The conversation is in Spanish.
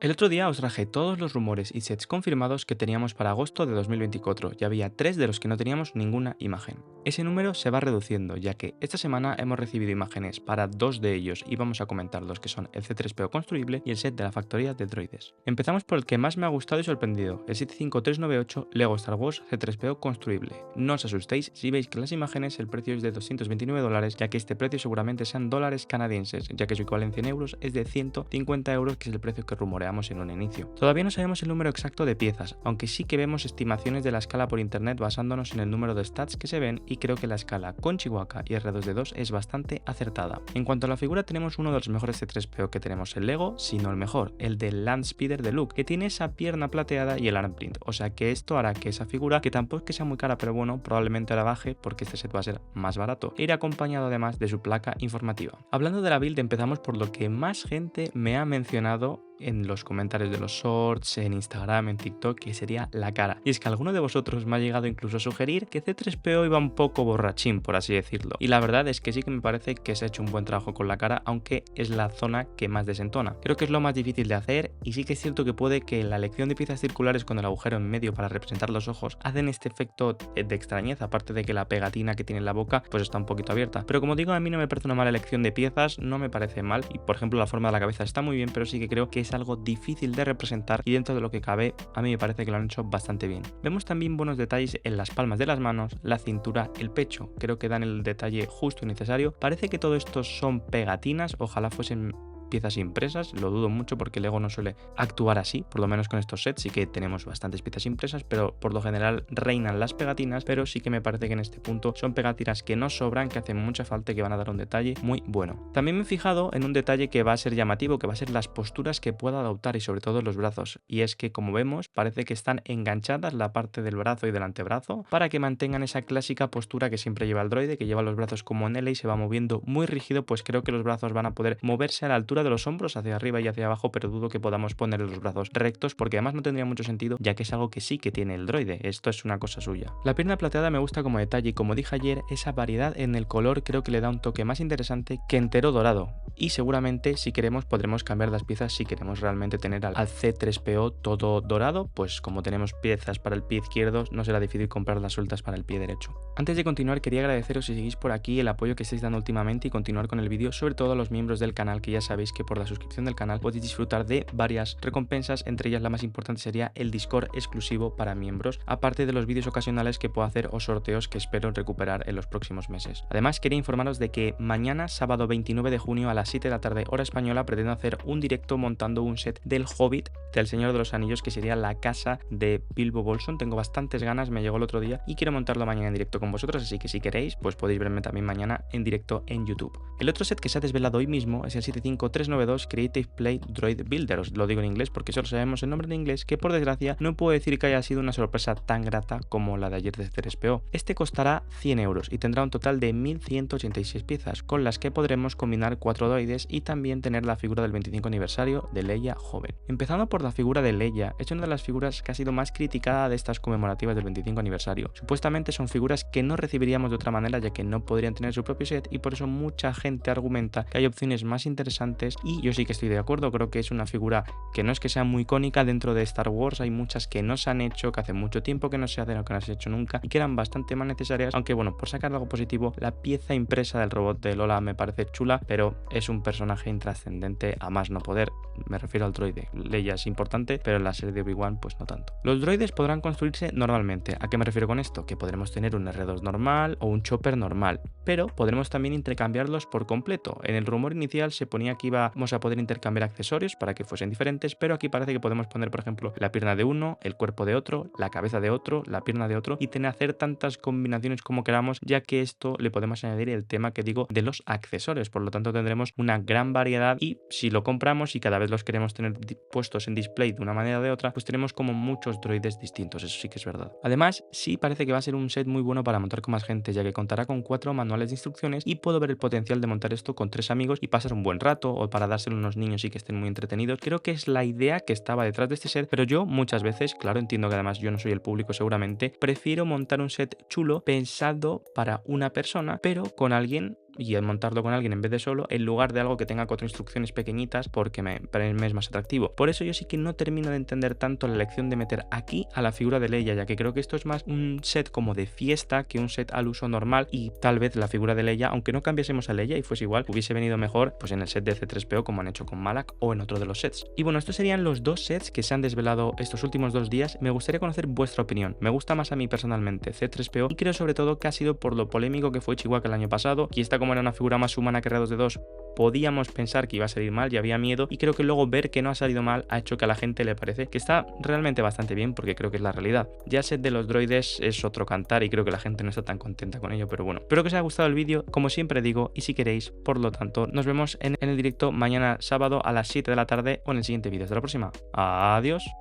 El otro día os traje todos los rumores y sets confirmados que teníamos para agosto de 2024 y había 3 de los que no teníamos ninguna imagen. Ese número se va reduciendo ya que esta semana hemos recibido imágenes para 2 de ellos y vamos a comentar los que son el C3PO construible y el set de la factoría de droides. Empezamos por el que más me ha gustado y sorprendido, el 75398 Lego Star Wars C3PO construible. No os asustéis si veis que en las imágenes el precio es de $229 ya que este precio seguramente sean dólares canadienses ya que su equivalencia en euros es de 150 euros que es el precio que rumoreamos en un inicio. Todavía no sabemos el número exacto de piezas, aunque sí que vemos estimaciones de la escala por internet basándonos en el número de stats que se ven y creo que la escala con Chihuahua y R2D2 es bastante acertada. En cuanto a la figura tenemos uno de los mejores C3PO que tenemos en Lego, sino el mejor, el del Landspeeder de Luke, que tiene esa pierna plateada y el armprint, o sea que esto hará que esa figura, que tampoco es que sea muy cara pero bueno, probablemente la baje porque este set va a ser más barato, e irá acompañado además de su placa informativa. Hablando de la build empezamos por lo que más gente me ha mencionado en los comentarios de los shorts, en Instagram, en TikTok, que sería la cara. Y es que alguno de vosotros me ha llegado incluso a sugerir que C3PO iba un poco borrachín, por así decirlo. Y la verdad es que sí que me parece que se ha hecho un buen trabajo con la cara, aunque es la zona que más desentona. Creo que es lo más difícil de hacer y sí que es cierto que puede que la elección de piezas circulares con el agujero en medio para representar los ojos hacen este efecto de extrañeza, aparte de que la pegatina que tiene en la boca pues está un poquito abierta. Pero como digo, a mí no me parece una mala elección de piezas, no me parece mal y por ejemplo la forma de la cabeza está muy bien, pero sí que creo que es algo difícil de representar y dentro de lo que cabe a mí me parece que lo han hecho bastante bien. Vemos también buenos detalles en las palmas de las manos, la cintura, el pecho, creo que dan el detalle justo y necesario. Parece que todo esto son pegatinas, ojalá fuesen piezas impresas, lo dudo mucho porque Lego no suele actuar así, por lo menos con estos sets sí que tenemos bastantes piezas impresas, pero por lo general reinan las pegatinas, pero sí que me parece que en este punto son pegatinas que no sobran, que hacen mucha falta y que van a dar un detalle muy bueno. También me he fijado en un detalle que va a ser llamativo, que va a ser las posturas que pueda adoptar y sobre todo los brazos, y es que como vemos parece que están enganchadas la parte del brazo y del antebrazo para que mantengan esa clásica postura que siempre lleva el droide, que lleva los brazos como en L y se va moviendo muy rígido, pues creo que los brazos van a poder moverse a la altura de los hombros hacia arriba y hacia abajo, pero dudo que podamos poner los brazos rectos porque además no tendría mucho sentido ya que es algo que sí que tiene el droide, esto es una cosa suya. La pierna plateada me gusta como detalle y como dije ayer, esa variedad en el color creo que le da un toque más interesante que entero dorado y seguramente si queremos podremos cambiar las piezas si queremos realmente tener al C3PO todo dorado, pues como tenemos piezas para el pie izquierdo no será difícil comprar las sueltas para el pie derecho. Antes de continuar quería agradeceros si seguís por aquí el apoyo que estáis dando últimamente y continuar con el vídeo, sobre todo a los miembros del canal que ya sabéis que por la suscripción del canal podéis disfrutar de varias recompensas, entre ellas la más importante sería el Discord exclusivo para miembros, aparte de los vídeos ocasionales que puedo hacer o sorteos que espero recuperar en los próximos meses. Además quería informaros de que mañana sábado 29 de junio a las 7 de la tarde hora española pretendo hacer un directo montando un set del Hobbit del Señor de los Anillos que sería la casa de Bilbo Bolsón. Tengo bastantes ganas, me llegó el otro día y quiero montarlo mañana en directo con vosotros, así que si queréis pues podéis verme también mañana en directo en YouTube. El otro set que se ha desvelado hoy mismo es el 75392 Creative Play Droid Builder, os lo digo en inglés porque solo sabemos el nombre en inglés, que por desgracia no puedo decir que haya sido una sorpresa tan grata como la de ayer de C3PO. Este costará 100 euros y tendrá un total de 1186 piezas, con las que podremos combinar 4 droides y también tener la figura del 25 aniversario de Leia joven. Empezando por la figura de Leia, es una de las figuras que ha sido más criticada de estas conmemorativas del 25 aniversario. Supuestamente son figuras que no recibiríamos de otra manera ya que no podrían tener su propio set y por eso mucha gente argumenta que hay opciones más interesantes y yo sí que estoy de acuerdo, creo que es una figura que no es que sea muy icónica dentro de Star Wars, hay muchas que no se han hecho, que hace mucho tiempo que no se hacen o que no se han hecho nunca y que eran bastante más necesarias, aunque bueno, por sacar algo positivo, la pieza impresa del robot de Lola me parece chula, pero es un personaje intrascendente a más no poder, me refiero al droide. Leia es importante, pero en la serie de Obi-Wan pues no tanto. Los droides podrán construirse normalmente, ¿a qué me refiero con esto? Que podremos tener un R2 normal o un chopper normal, pero podremos también intercambiarlos por completo. En el rumor inicial se ponía que íbamos a poder intercambiar accesorios para que fuesen diferentes, pero aquí parece que podemos poner por ejemplo la pierna de uno, el cuerpo de otro, la cabeza de otro, la pierna de otro y hacer tantas combinaciones como queramos, ya que esto le podemos añadir el tema que digo de los accesorios, por lo tanto tendremos una gran variedad y si lo compramos y cada vez los queremos tener puestos en display de una manera o de otra, pues tenemos como muchos droides distintos, eso sí que es verdad. Además, sí parece que va a ser un set muy bueno para montar con más gente, ya que contará con 4 manuales de instrucciones y puedo ver el potencial de montar esto con 3 amigos y pasar un buen rato o para dárselo a unos niños y que estén muy entretenidos. Creo que es la idea que estaba detrás de este set, pero yo muchas veces, claro, entiendo que además yo no soy el público seguramente, prefiero montar un set chulo pensado para una persona, pero con alguien y montarlo con alguien en vez de solo, en lugar de algo que tenga 4 instrucciones pequeñitas porque me es más atractivo. Por eso yo sí que no termino de entender tanto la elección de meter aquí a la figura de Leia, ya que creo que esto es más un set como de fiesta que un set al uso normal, y tal vez la figura de Leia, aunque no cambiásemos a Leia y fuese igual, hubiese venido mejor pues en el set de C3PO como han hecho con Malak o en otro de los sets. Y bueno, estos serían los dos sets que se han desvelado estos últimos 2 días. Me gustaría conocer vuestra opinión. Me gusta más a mí personalmente C3PO y creo sobre todo que ha sido por lo polémico que fue Chihuahua el año pasado, y esta como era una figura más humana que R2D2 podíamos pensar que iba a salir mal y había miedo, y creo que luego ver que no ha salido mal ha hecho que a la gente le parece que está realmente bastante bien, porque creo que es la realidad. Ya el set de los droides es otro cantar y creo que la gente no está tan contenta con ello, pero bueno, espero que os haya gustado el vídeo, como siempre digo, y si queréis, por lo tanto, nos vemos en el directo mañana sábado a las 7 de la tarde o en el siguiente vídeo. Hasta la próxima. Adiós.